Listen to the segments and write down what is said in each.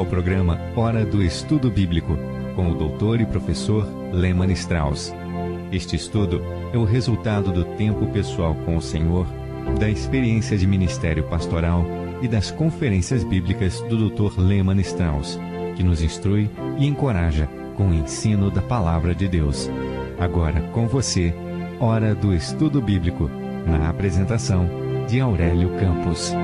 ao programa Hora do Estudo Bíblico, com o doutor e professor Lehmann Strauss. Este estudo é o resultado do tempo pessoal com o Senhor, da experiência de ministério pastoral e das conferências bíblicas do Dr. Lehmann Strauss, que nos instrui e encoraja com o ensino da Palavra de Deus. Agora com você, Hora do Estudo Bíblico, na apresentação de Aurélio Campos.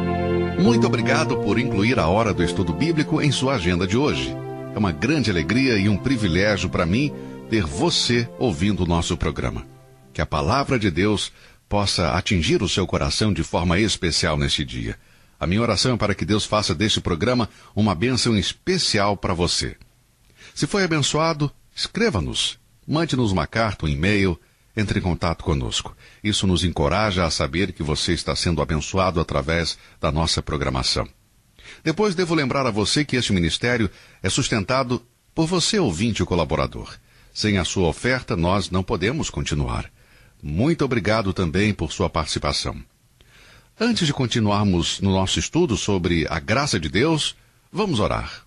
Muito obrigado por incluir a Hora do Estudo Bíblico em sua agenda de hoje. É uma grande alegria e um privilégio para mim ter você ouvindo o nosso programa. Que a Palavra de Deus possa atingir o seu coração de forma especial neste dia. A minha oração é para que Deus faça deste programa uma bênção especial para você. Se foi abençoado, escreva-nos, mande-nos uma carta, um e-mail, entre em contato conosco. Isso nos encoraja a saber que você está sendo abençoado através da nossa programação. Depois devo lembrar a você que este ministério é sustentado por você, ouvinte e colaborador. Sem a sua oferta, nós não podemos continuar. Muito obrigado também por sua participação. Antes de continuarmos no nosso estudo sobre a graça de Deus, vamos orar.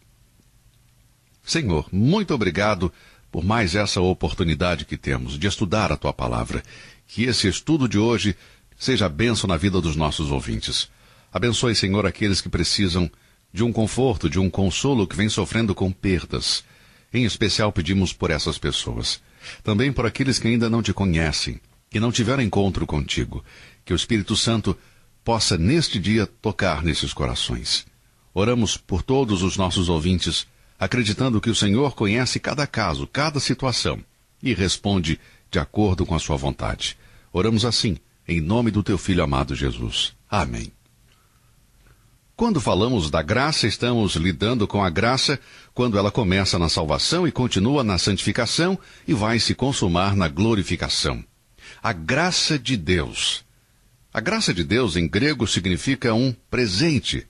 Senhor, muito obrigado por mais essa oportunidade que temos de estudar a Tua Palavra. Que esse estudo de hoje seja bênção na vida dos nossos ouvintes. Abençoe, Senhor, aqueles que precisam de um conforto, de um consolo, que vem sofrendo com perdas. Em especial pedimos por essas pessoas. Também por aqueles que ainda não Te conhecem, que não tiveram encontro contigo. Que o Espírito Santo possa neste dia tocar nesses corações. Oramos por todos os nossos ouvintes, acreditando que o Senhor conhece cada caso, cada situação, e responde de acordo com a sua vontade. Oramos assim, em nome do Teu Filho amado Jesus. Amém. Quando falamos da graça, estamos lidando com a graça quando ela começa na salvação e continua na santificação e vai se consumar na glorificação. A graça de Deus. A graça de Deus em grego significa um presente.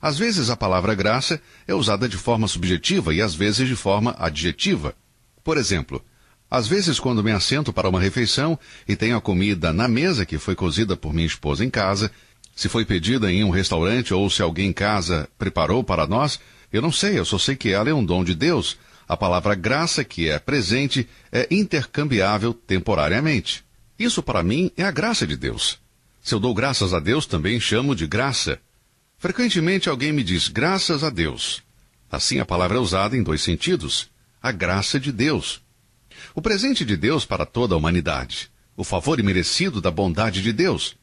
Às vezes a palavra graça é usada de forma subjetiva e às vezes de forma adjetiva. Por exemplo, às vezes quando me assento para uma refeição e tenho a comida na mesa que foi cozida por minha esposa em casa, se foi pedida em um restaurante ou se alguém em casa preparou para nós, eu não sei, eu só sei que ela é um dom de Deus. A palavra graça, que é presente, é intercambiável temporariamente. Isso para mim é a graça de Deus. Se eu dou graças a Deus, também chamo de graça. Frequentemente alguém me diz graças a Deus. Assim a palavra é usada em dois sentidos. A graça de Deus. O presente de Deus para toda a humanidade. O favor imerecido da bondade de Deus.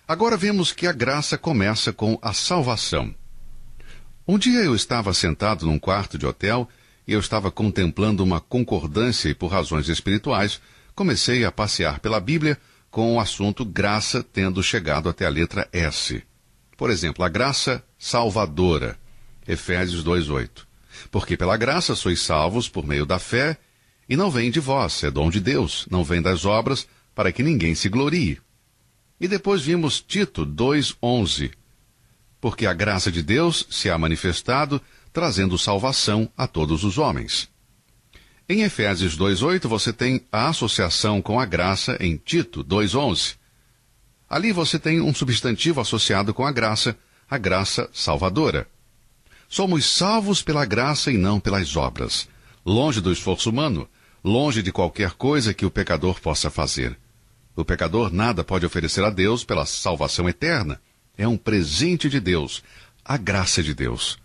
Agora vemos que a graça começa com a salvação. Um dia eu estava sentado num quarto de hotel e eu estava contemplando uma concordância e por razões espirituais comecei a passear pela Bíblia com o assunto graça tendo chegado até a letra S. Por exemplo, a graça salvadora, Efésios 2:8. Porque pela graça sois salvos por meio da fé, e não vem de vós, é dom de Deus, não vem das obras, para que ninguém se glorie. E depois vimos Tito 2:11. Porque a graça de Deus se há manifestado, trazendo salvação a todos os homens. Em Efésios 2:8 você tem a associação com a graça em Tito 2:11. Ali você tem um substantivo associado com a graça salvadora. Somos salvos pela graça e não pelas obras, longe do esforço humano, longe de qualquer coisa que o pecador possa fazer. O pecador nada pode oferecer a Deus pela salvação eterna. É um presente de Deus, a graça de Deus.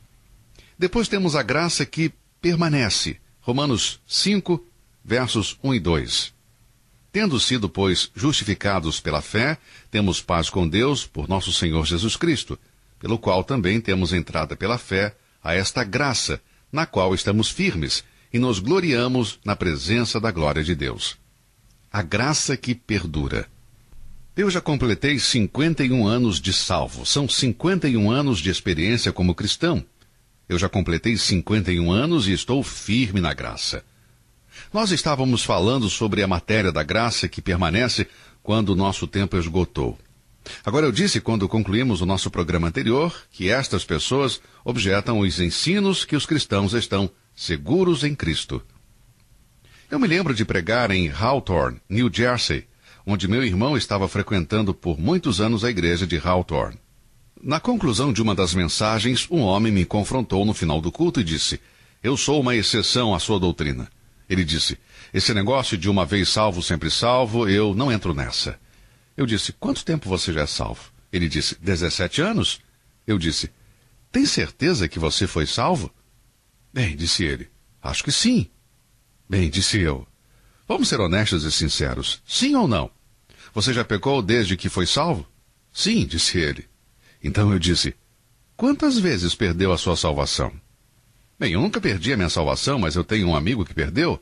Depois temos a graça que permanece. Romanos 5, versos 1 e 2. Tendo sido, pois, justificados pela fé, temos paz com Deus por nosso Senhor Jesus Cristo, pelo qual também temos entrada pela fé a esta graça, na qual estamos firmes, e nos gloriamos na presença da glória de Deus. A graça que perdura. Eu já completei 51 anos de salvo. São 51 anos de experiência como cristão. Eu já completei 51 anos e estou firme na graça. Nós estávamos falando sobre a matéria da graça que permanece quando o nosso tempo esgotou. Agora eu disse, quando concluímos o nosso programa anterior, que estas pessoas objetam os ensinos que os cristãos estão seguros em Cristo. Eu me lembro de pregar em Hawthorne, New Jersey, onde meu irmão estava frequentando por muitos anos a igreja de Hawthorne. Na conclusão de uma das mensagens, um homem me confrontou no final do culto e disse: eu sou uma exceção à sua doutrina. Ele disse: esse negócio de uma vez salvo, sempre salvo, eu não entro nessa. Eu disse: quanto tempo você já é salvo? Ele disse: 17 anos. Eu disse: tem certeza que você foi salvo? Bem, disse ele, acho que sim. Bem, disse eu, vamos ser honestos e sinceros, sim ou não? Você já pecou desde que foi salvo? Sim, disse ele. Então eu disse: quantas vezes perdeu a sua salvação? Bem, eu nunca perdi a minha salvação, mas eu tenho um amigo que perdeu.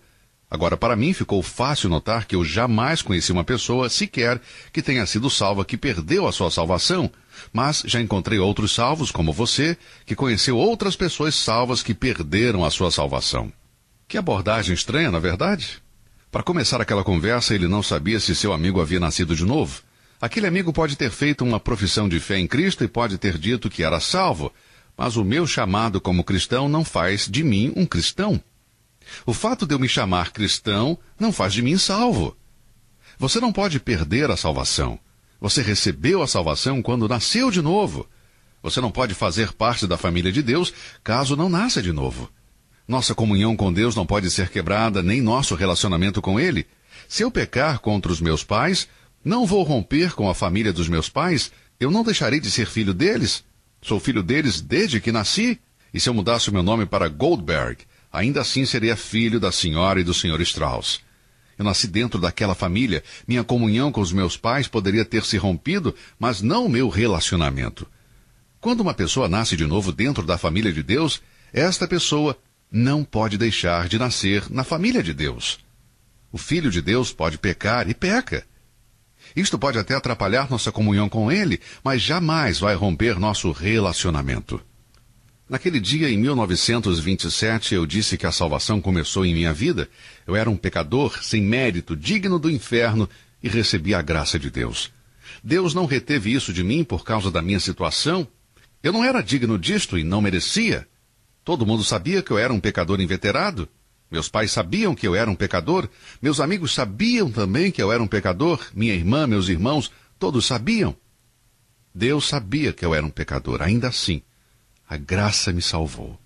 Agora, para mim, ficou fácil notar que eu jamais conheci uma pessoa sequer que tenha sido salva que perdeu a sua salvação, mas já encontrei outros salvos, como você, que conheceu outras pessoas salvas que perderam a sua salvação. Que abordagem estranha, não é verdade? Para começar aquela conversa, ele não sabia se seu amigo havia nascido de novo. Aquele amigo pode ter feito uma profissão de fé em Cristo e pode ter dito que era salvo, mas o meu chamado como cristão não faz de mim um cristão. O fato de eu me chamar cristão não faz de mim salvo. Você não pode perder a salvação. Você recebeu a salvação quando nasceu de novo. Você não pode fazer parte da família de Deus caso não nasça de novo. Nossa comunhão com Deus não pode ser quebrada, nem nosso relacionamento com Ele. Se eu pecar contra os meus pais, não vou romper com a família dos meus pais, eu não deixarei de ser filho deles. Sou filho deles desde que nasci. E se eu mudasse o meu nome para Goldberg, ainda assim seria filho da senhora e do senhor Strauss. Eu nasci dentro daquela família, minha comunhão com os meus pais poderia ter se rompido, mas não o meu relacionamento. Quando uma pessoa nasce de novo dentro da família de Deus, esta pessoa não pode deixar de nascer na família de Deus. O Filho de Deus pode pecar e peca. Isto pode até atrapalhar nossa comunhão com Ele, mas jamais vai romper nosso relacionamento. Naquele dia, em 1927, eu disse que a salvação começou em minha vida. Eu era um pecador, sem mérito, digno do inferno, e recebi a graça de Deus. Deus não reteve isso de mim por causa da minha situação. Eu não era digno disto e não merecia. Todo mundo sabia que eu era um pecador inveterado. Meus pais sabiam que eu era um pecador. Meus amigos sabiam também que eu era um pecador. Minha irmã, meus irmãos, todos sabiam. Deus sabia que eu era um pecador, ainda assim. A graça me salvou.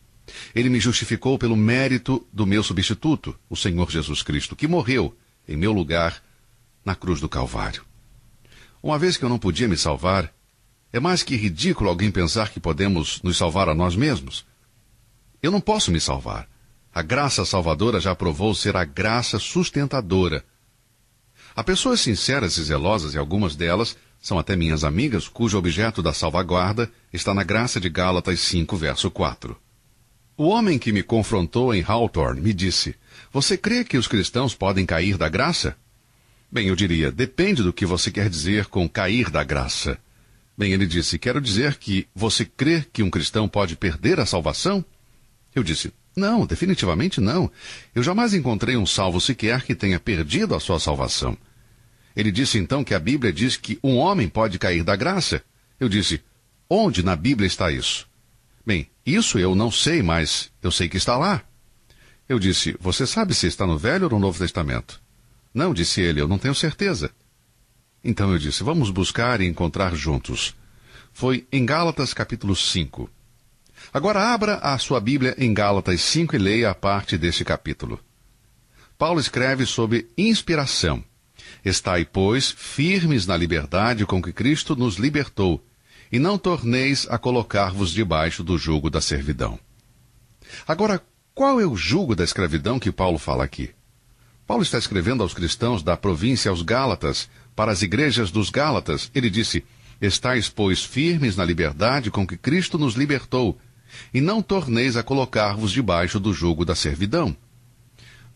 Ele me justificou pelo mérito do meu substituto, o Senhor Jesus Cristo, que morreu em meu lugar na cruz do Calvário. Uma vez que eu não podia me salvar, é mais que ridículo alguém pensar que podemos nos salvar a nós mesmos. Eu não posso me salvar. A graça salvadora já provou ser a graça sustentadora. Há pessoas sinceras e zelosas, e algumas delas são até minhas amigas, cujo objeto da salvaguarda está na graça de Gálatas 5, verso 4. O homem que me confrontou em Hawthorne me disse: você crê que os cristãos podem cair da graça? Bem, eu diria, depende do que você quer dizer com cair da graça. Bem, ele disse, quero dizer que você crê que um cristão pode perder a salvação? Eu disse, não, definitivamente não. Eu jamais encontrei um salvo sequer que tenha perdido a sua salvação. Ele disse então que a Bíblia diz que um homem pode cair da graça. Eu disse, onde na Bíblia está isso? Bem, isso eu não sei, mas eu sei que está lá. Eu disse, você sabe se está no Velho ou no Novo Testamento? Não, disse ele, eu não tenho certeza. Então eu disse, vamos buscar e encontrar juntos. Foi em Gálatas capítulo 5. Agora abra a sua Bíblia em Gálatas 5 e leia a parte deste capítulo. Paulo escreve sob inspiração. Estai, pois, firmes na liberdade com que Cristo nos libertou, e não torneis a colocar-vos debaixo do jugo da servidão. Agora, qual é o jugo da escravidão que Paulo fala aqui? Paulo está escrevendo aos cristãos da província aos Gálatas, para as igrejas dos Gálatas. Ele disse, estais, pois, firmes na liberdade com que Cristo nos libertou, e não torneis a colocar-vos debaixo do jugo da servidão.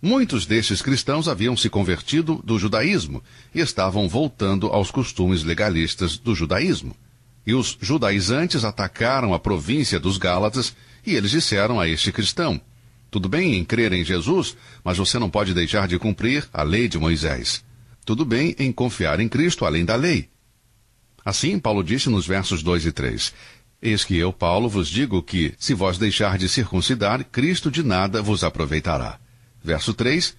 Muitos destes cristãos haviam se convertido do judaísmo e estavam voltando aos costumes legalistas do judaísmo. E os judaizantes atacaram a província dos Gálatas e eles disseram a este cristão, tudo bem em crer em Jesus, mas você não pode deixar de cumprir a lei de Moisés. Tudo bem em confiar em Cristo além da lei. Assim, Paulo disse nos versos 2 e 3, eis que eu, Paulo, vos digo que, se vós deixar de circuncidar, Cristo de nada vos aproveitará. Verso 3,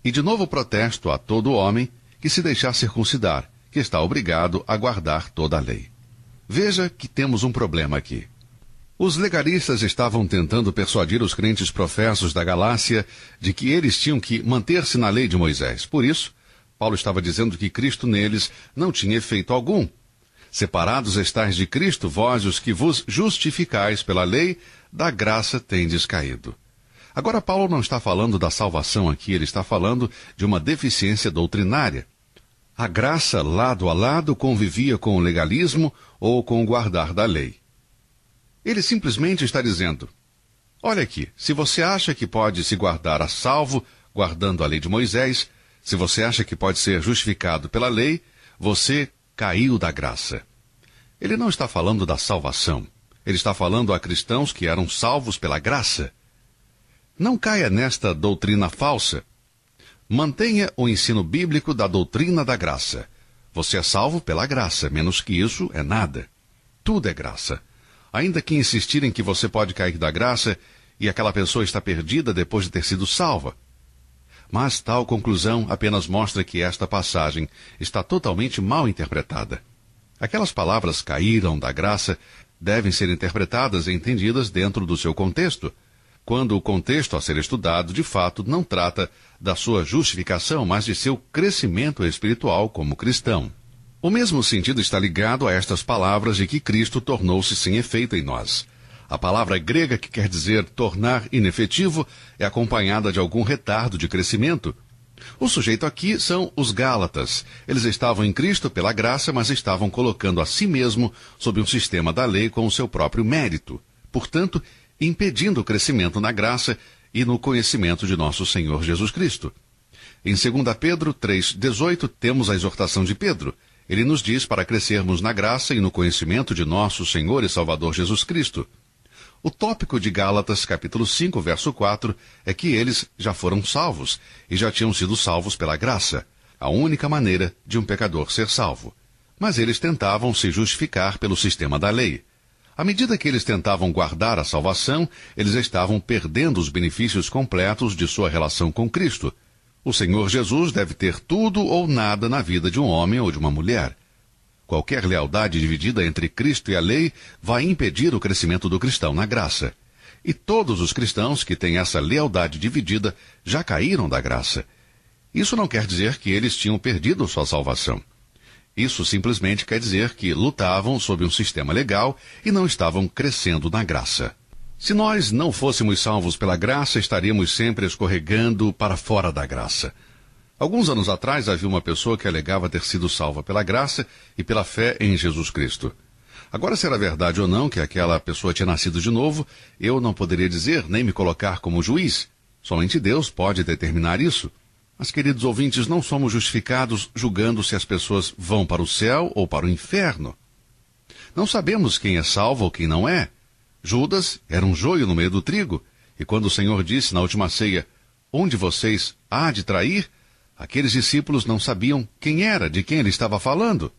e de novo protesto a todo homem que se deixar circuncidar, que está obrigado a guardar toda a lei. Veja que temos um problema aqui. Os legalistas estavam tentando persuadir os crentes professos da Galácia de que eles tinham que manter-se na lei de Moisés. Por isso, Paulo estava dizendo que Cristo neles não tinha efeito algum. Separados estais de Cristo, vós os que vos justificais pela lei, da graça tendes caído. Agora, Paulo não está falando da salvação aqui, ele está falando de uma deficiência doutrinária. A graça, lado a lado, convivia com o legalismo ou com o guardar da lei. Ele simplesmente está dizendo, olha aqui, se você acha que pode se guardar a salvo, guardando a lei de Moisés, se você acha que pode ser justificado pela lei, você caiu da graça. Ele não está falando da salvação. Ele está falando a cristãos que eram salvos pela graça. Não caia nesta doutrina falsa. Mantenha o ensino bíblico da doutrina da graça. Você é salvo pela graça, menos que isso é nada. Tudo é graça. Ainda que insistirem que você pode cair da graça e aquela pessoa está perdida depois de ter sido salva. Mas tal conclusão apenas mostra que esta passagem está totalmente mal interpretada. Aquelas palavras caíram da graça devem ser interpretadas e entendidas dentro do seu contexto, quando o contexto a ser estudado de fato não trata da sua justificação, mas de seu crescimento espiritual como cristão. O mesmo sentido está ligado a estas palavras de que Cristo tornou-se sem efeito em nós. A palavra grega que quer dizer tornar inefetivo é acompanhada de algum retardo de crescimento. O sujeito aqui são os Gálatas. Eles estavam em Cristo pela graça, mas estavam colocando a si mesmo sob um sistema da lei com o seu próprio mérito. Portanto, impedindo o crescimento na graça e no conhecimento de nosso Senhor Jesus Cristo. Em 2 Pedro 3,18 temos a exortação de Pedro. Ele nos diz para crescermos na graça e no conhecimento de nosso Senhor e Salvador Jesus Cristo. O tópico de Gálatas, capítulo 5, verso 4, é que eles já foram salvos e já tinham sido salvos pela graça, a única maneira de um pecador ser salvo. Mas eles tentavam se justificar pelo sistema da lei. À medida que eles tentavam guardar a salvação, eles estavam perdendo os benefícios completos de sua relação com Cristo. O Senhor Jesus deve ter tudo ou nada na vida de um homem ou de uma mulher. Qualquer lealdade dividida entre Cristo e a lei vai impedir o crescimento do cristão na graça. E todos os cristãos que têm essa lealdade dividida já caíram da graça. Isso não quer dizer que eles tinham perdido sua salvação. Isso simplesmente quer dizer que lutavam sob um sistema legal e não estavam crescendo na graça. Se nós não fôssemos salvos pela graça, estaríamos sempre escorregando para fora da graça. Alguns anos atrás havia uma pessoa que alegava ter sido salva pela graça e pela fé em Jesus Cristo. Agora, se era verdade ou não que aquela pessoa tinha nascido de novo, eu não poderia dizer nem me colocar como juiz. Somente Deus pode determinar isso. Mas, queridos ouvintes, não somos justificados julgando se as pessoas vão para o céu ou para o inferno. Não sabemos quem é salvo ou quem não é. Judas era um joio no meio do trigo, e quando o Senhor disse na última ceia, onde vocês há de trair, aqueles discípulos não sabiam quem era, de quem ele estava falando.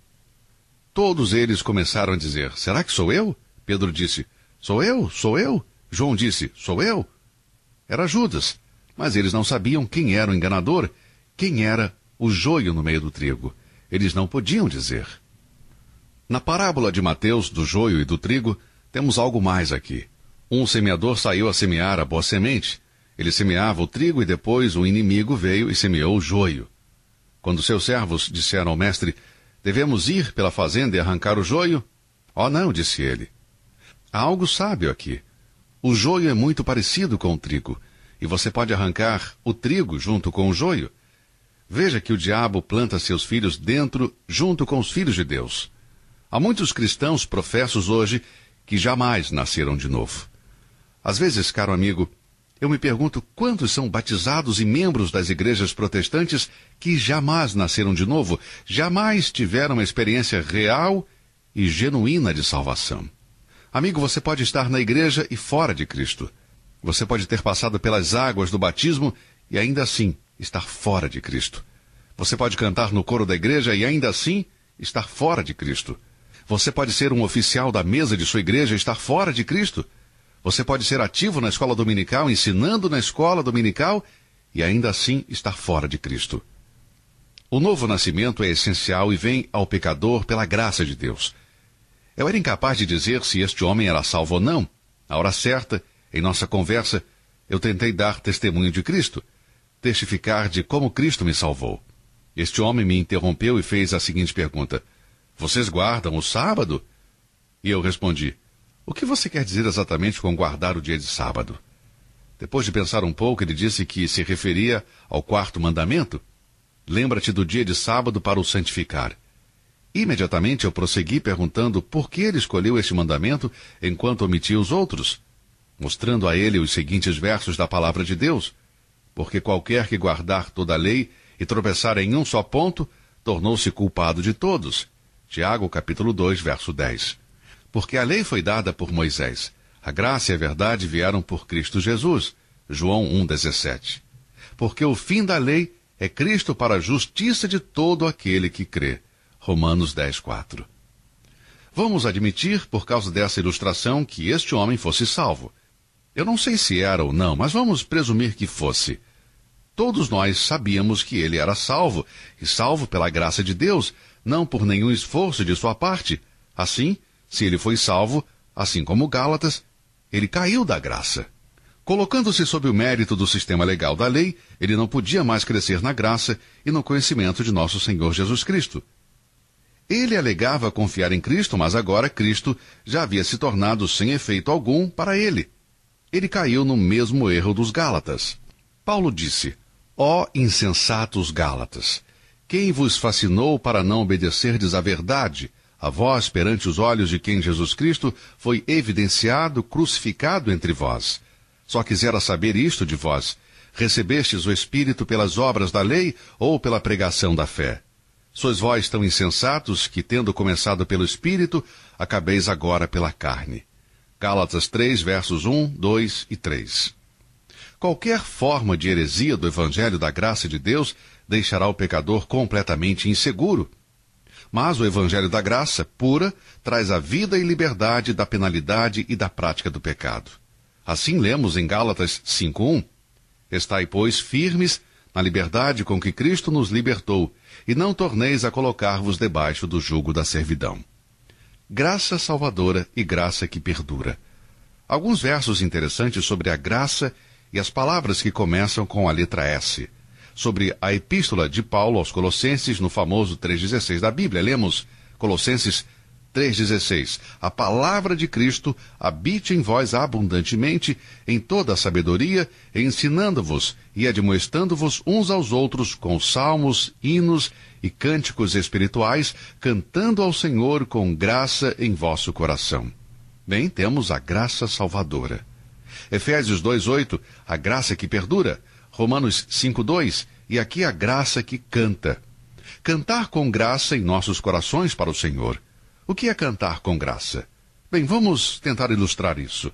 Todos eles começaram a dizer, será que sou eu? Pedro disse, sou eu, sou eu. João disse, sou eu. Era Judas, mas eles não sabiam quem era o enganador, quem era o joio no meio do trigo. Eles não podiam dizer. Na parábola de Mateus, do joio e do trigo, temos algo mais aqui. Um semeador saiu a semear a boa semente. Ele semeava o trigo e depois o inimigo veio e semeou o joio. Quando seus servos disseram ao mestre, devemos ir pela fazenda e arrancar o joio? Oh, não, disse ele. Há algo sábio aqui. O joio é muito parecido com o trigo, e você pode arrancar o trigo junto com o joio. Veja que o diabo planta seus filhos dentro, junto com os filhos de Deus. Há muitos cristãos professos hoje que jamais nasceram de novo. Às vezes, caro amigo, eu me pergunto quantos são batizados e membros das igrejas protestantes que jamais nasceram de novo, jamais tiveram uma experiência real e genuína de salvação. Amigo, você pode estar na igreja e fora de Cristo. Você pode ter passado pelas águas do batismo e ainda assim estar fora de Cristo. Você pode cantar no coro da igreja e ainda assim estar fora de Cristo. Você pode ser um oficial da mesa de sua igreja e estar fora de Cristo. Você pode ser ativo na escola dominical, ensinando na escola dominical e ainda assim estar fora de Cristo. O novo nascimento é essencial e vem ao pecador pela graça de Deus. Eu era incapaz de dizer se este homem era salvo ou não. Na hora certa, em nossa conversa, eu tentei dar testemunho de Cristo, testificar de como Cristo me salvou. Este homem me interrompeu e fez a seguinte pergunta: vocês guardam o sábado? E eu respondi: o que você quer dizer exatamente com guardar o dia de sábado? Depois de pensar um pouco, ele disse que se referia ao 4º mandamento. Lembra-te do dia de sábado para o santificar. Imediatamente eu prossegui perguntando por que ele escolheu este mandamento enquanto omitia os outros, mostrando a ele os seguintes versos da palavra de Deus: porque qualquer que guardar toda a lei e tropeçar em um só ponto, tornou-se culpado de todos. Tiago, capítulo 2, verso 10. Porque a lei foi dada por Moisés, a graça e a verdade vieram por Cristo Jesus. João 1,17. Porque o fim da lei é Cristo para a justiça de todo aquele que crê. Romanos 10,4. Vamos admitir, por causa dessa ilustração, que este homem fosse salvo. Eu não sei se era ou não, mas vamos presumir que fosse. Todos nós sabíamos que ele era salvo, e salvo pela graça de Deus, não por nenhum esforço de sua parte. Assim, se ele foi salvo, assim como Gálatas, ele caiu da graça. Colocando-se sob o mérito do sistema legal da lei, ele não podia mais crescer na graça e no conhecimento de nosso Senhor Jesus Cristo. Ele alegava confiar em Cristo, mas agora Cristo já havia se tornado sem efeito algum para ele. Ele caiu no mesmo erro dos Gálatas. Paulo disse: ó insensatos Gálatas, quem vos fascinou para não obedecerdes à verdade, a vós perante os olhos de quem Jesus Cristo foi evidenciado, crucificado entre vós? Só quisera saber isto de vós: recebestes o Espírito pelas obras da lei ou pela pregação da fé? Sois vós tão insensatos que, tendo começado pelo Espírito, acabeis agora pela carne. Gálatas 3, versos 1, 2 e 3. Qualquer forma de heresia do Evangelho da graça de Deus deixará o pecador completamente inseguro. Mas o Evangelho da graça pura traz a vida e liberdade da penalidade e da prática do pecado. Assim lemos em Gálatas 5:1. Estai, pois, firmes na liberdade com que Cristo nos libertou, e não torneis a colocar-vos debaixo do jugo da servidão. Graça salvadora e graça que perdura. Alguns versos interessantes sobre a graça e as palavras que começam com a letra S. Sobre a epístola de Paulo aos Colossenses, no famoso 3,16 da Bíblia, lemos Colossenses 3,16. A palavra de Cristo habite em vós abundantemente, em toda a sabedoria, ensinando-vos e admoestando-vos uns aos outros com salmos, hinos e cânticos espirituais, cantando ao Senhor com graça em vosso coração. Bem, temos a graça salvadora. Efésios 2,8, a graça que perdura. Romanos 5,2, e aqui a graça que canta. Cantar com graça em nossos corações para o Senhor. O que é cantar com graça? Bem, vamos tentar ilustrar isso.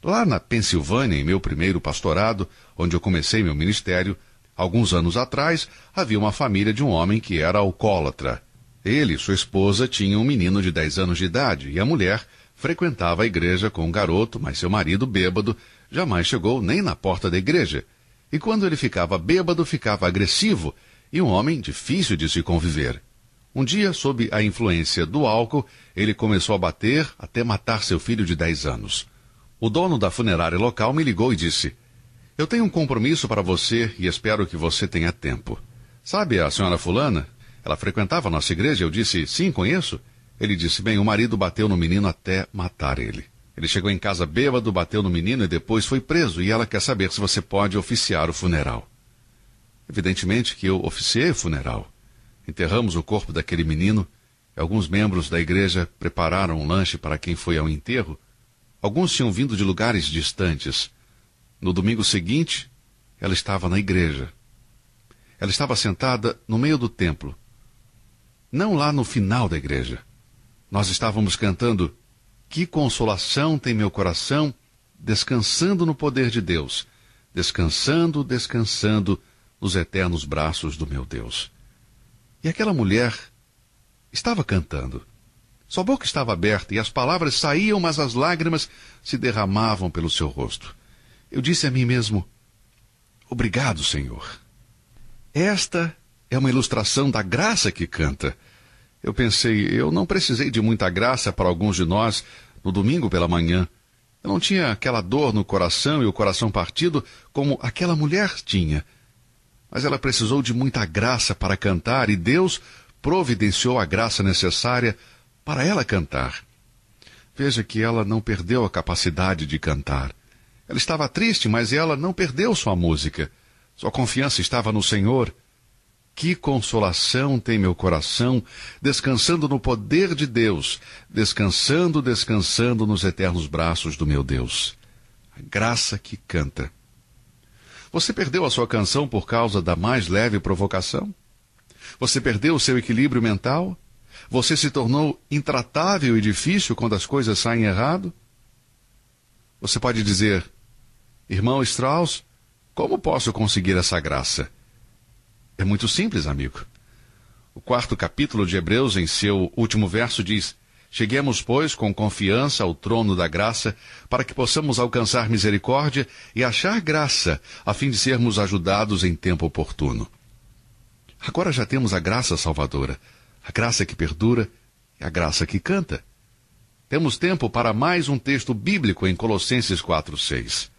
Lá na Pensilvânia, em meu primeiro pastorado, onde eu comecei meu ministério, alguns anos atrás, havia uma família de um homem que era alcoólatra. Ele e sua esposa tinham um menino de 10 anos de idade, e a mulher frequentava a igreja com um garoto, mas seu marido, bêbado, jamais chegou nem na porta da igreja. E quando ele ficava bêbado, ficava agressivo, e um homem difícil de se conviver. Um dia, sob a influência do álcool, ele começou a bater até matar seu filho de 10 anos. O dono da funerária local me ligou e disse: eu tenho um compromisso para você e espero que você tenha tempo. Sabe a senhora fulana? Ela frequentava a nossa igreja. Eu disse: sim, conheço. Ele disse: bem, o marido bateu no menino até matar ele. Ele chegou em casa bêbado, bateu no menino e depois foi preso, e ela quer saber se você pode oficiar o funeral. Evidentemente que eu oficiei o funeral. Enterramos o corpo daquele menino, e alguns membros da igreja prepararam um lanche para quem foi ao enterro. Alguns tinham vindo de lugares distantes. No domingo seguinte, ela estava na igreja. Ela estava sentada no meio do templo, não lá no final da igreja. Nós estávamos cantando: que consolação tem meu coração, descansando no poder de Deus, descansando, descansando nos eternos braços do meu Deus. E aquela mulher estava cantando. Sua boca estava aberta e as palavras saíam, mas as lágrimas se derramavam pelo seu rosto. Eu disse a mim mesmo: obrigado, Senhor. Esta é uma ilustração da graça que canta. Eu pensei, eu não precisei de muita graça para alguns de nós no domingo pela manhã. Eu não tinha aquela dor no coração e o coração partido como aquela mulher tinha. Mas ela precisou de muita graça para cantar e Deus providenciou a graça necessária para ela cantar. Veja que ela não perdeu a capacidade de cantar. Ela estava triste, mas ela não perdeu sua música. Sua confiança estava no Senhor. Que consolação tem meu coração, descansando no poder de Deus, descansando nos eternos braços do meu Deus. A graça que canta. Você perdeu a sua canção por causa da mais leve provocação? Você perdeu o seu equilíbrio mental? Você se tornou intratável e difícil quando as coisas saem errado? Você pode dizer, irmão Strauss, como posso conseguir essa graça? É muito simples, amigo. O 4º capítulo de Hebreus, em seu último verso, diz, cheguemos, pois, com confiança ao trono da graça, para que possamos alcançar misericórdia e achar graça, a fim de sermos ajudados em tempo oportuno. Agora já temos a graça salvadora, a graça que perdura e a graça que canta. Temos tempo para mais um texto bíblico em Colossenses 4:6.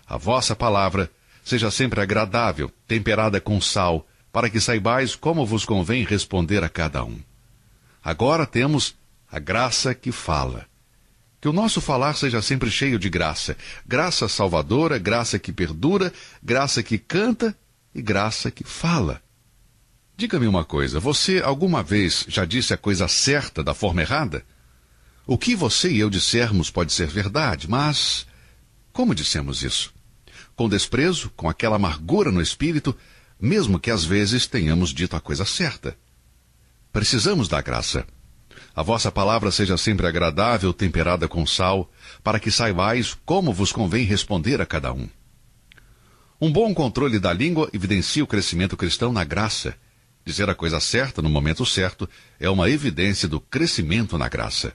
A vossa palavra seja sempre agradável, temperada com sal, para que saibais como vos convém responder a cada um. Agora temos a graça que fala. Que o nosso falar seja sempre cheio de graça. Graça salvadora, graça que perdura, graça que canta e graça que fala. Diga-me uma coisa, você alguma vez já disse a coisa certa da forma errada? O que você e eu dissermos pode ser verdade, mas como dissemos isso? Com desprezo, com aquela amargura no espírito, mesmo que às vezes tenhamos dito a coisa certa. Precisamos da graça. A vossa palavra seja sempre agradável, temperada com sal, para que saibais como vos convém responder a cada um. Um bom controle da língua evidencia o crescimento cristão na graça. Dizer a coisa certa no momento certo é uma evidência do crescimento na graça.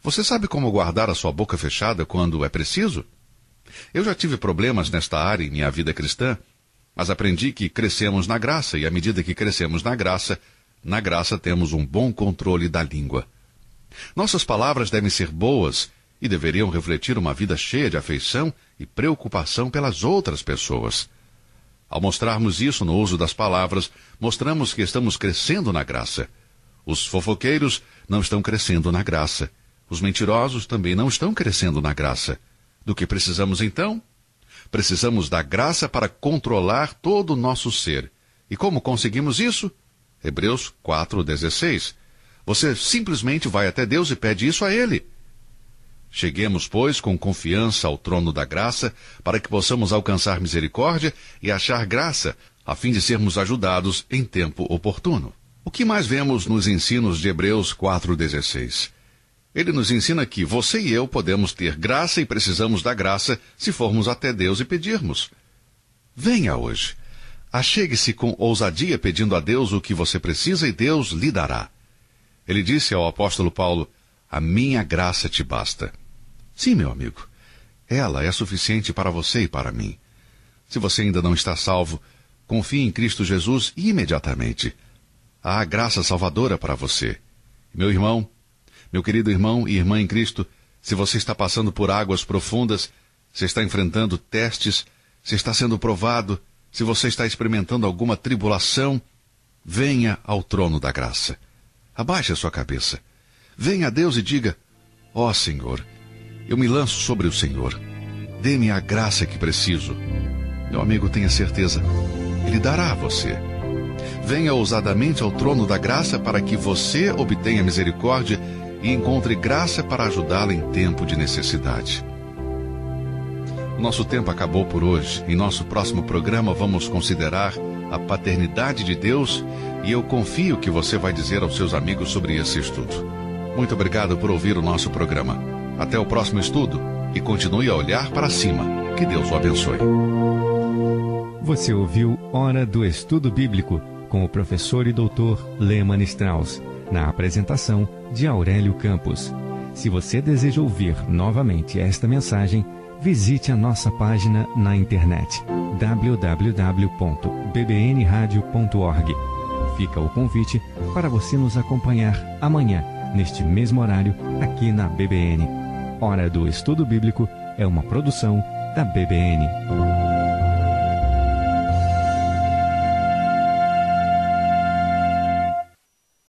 Você sabe como guardar a sua boca fechada quando é preciso? Eu já tive problemas nesta área em minha vida cristã, mas aprendi que crescemos na graça, e à medida que crescemos na graça temos um bom controle da língua. Nossas palavras devem ser boas e deveriam refletir uma vida cheia de afeição e preocupação pelas outras pessoas. Ao mostrarmos isso no uso das palavras, mostramos que estamos crescendo na graça. Os fofoqueiros não estão crescendo na graça. Os mentirosos também não estão crescendo na graça. Do que precisamos então? Precisamos da graça para controlar todo o nosso ser. E como conseguimos isso? Hebreus 4:16. Você simplesmente vai até Deus e pede isso a Ele. Cheguemos, pois, com confiança ao trono da graça, para que possamos alcançar misericórdia e achar graça, a fim de sermos ajudados em tempo oportuno. O que mais vemos nos ensinos de Hebreus 4:16? Ele nos ensina que você e eu podemos ter graça e precisamos da graça se formos até Deus e pedirmos. Venha hoje. Achegue-se com ousadia pedindo a Deus o que você precisa e Deus lhe dará. Ele disse ao apóstolo Paulo, a minha graça te basta. Sim, meu amigo. Ela é suficiente para você e para mim. Se você ainda não está salvo, confie em Cristo Jesus imediatamente. Há graça salvadora para você. Meu irmão, meu querido irmão e irmã em Cristo, se você está passando por águas profundas, se está enfrentando testes, se está sendo provado, se você está experimentando alguma tribulação, venha ao trono da graça. Abaixe a sua cabeça. Venha a Deus e diga, ó Senhor, eu me lanço sobre o Senhor. Dê-me a graça que preciso. Meu amigo, tenha certeza, Ele dará a você. Venha ousadamente ao trono da graça para que você obtenha misericórdia e encontre graça para ajudá-la em tempo de necessidade. O nosso tempo acabou por hoje. Em nosso próximo programa vamos considerar a paternidade de Deus e eu confio que você vai dizer aos seus amigos sobre esse estudo. Muito obrigado por ouvir o nosso programa. Até o próximo estudo e continue a olhar para cima. Que Deus o abençoe. Você ouviu Hora do Estudo Bíblico com o professor e doutor Lehmann Strauss, na apresentação de Aurélio Campos. Se você deseja ouvir novamente esta mensagem, visite a nossa página na internet www.bbnradio.org. Fica o convite para você nos acompanhar amanhã, neste mesmo horário, aqui na BBN. Hora do Estudo Bíblico é uma produção da BBN.